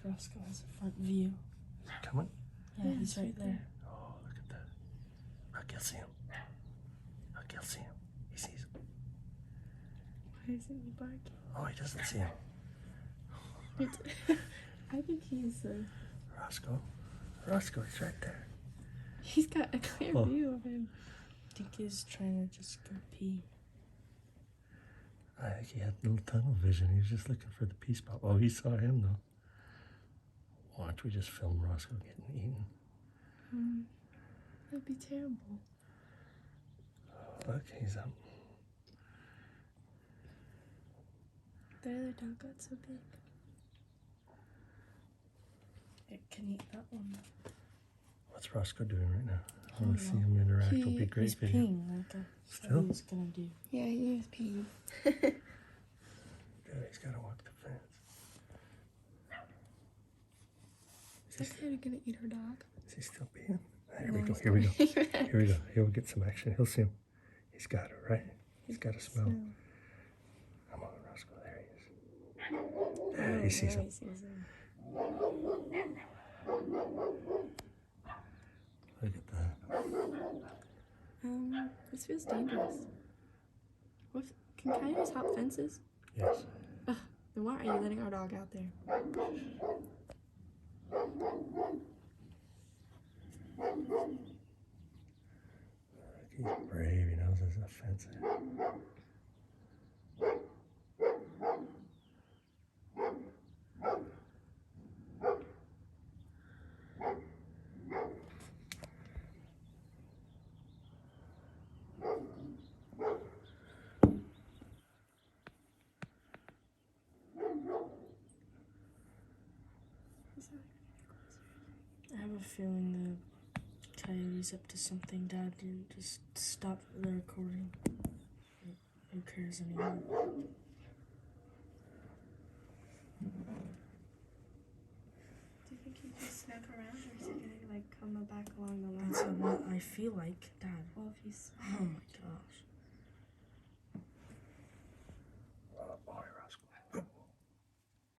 Roscoe has a front view. Coming? Yeah, he's right there. Oh, look at that. Look, he'll see him. Look, he'll see him. He sees him. Why isn't he barking? Oh, he doesn't see him. I think he's Roscoe. Roscoe, he's right there. he's got a clear view of him. I think he's trying to just go pee. I think he had no tunnel vision. He was just looking for the pee spot. Oh, he saw him though. Why don't we just film Roscoe getting eaten? That'd be terrible. Look, he's up. The other dog got so big. It can eat that one. What's Roscoe doing right now? I want to see him interact. It'll be a great He's video. peeing like I said Still? he was gonna do. Yeah, he is peeing. Good, he's got to walk the fence. Is that kid gonna eat her dog? Is he still peeing? Here we go, here we go. Here we go. He'll get some action. He'll see him. He's got it, right? He's got a smell. Come on, Roscoe. There he is. There, he sees him. Look at that. This feels dangerous. What? Can coyotes hop fences? Yes. Ugh, then why are you letting our dog out there? He's brave. He knows there's a fence there. I have a feeling the coyote's up to something. Dad didn't just stop the recording. Who cares anymore? Do you think he just snuck around, or is he gonna like come back along the line? That's what I feel like, Dad. Well, if he's Oh my gosh.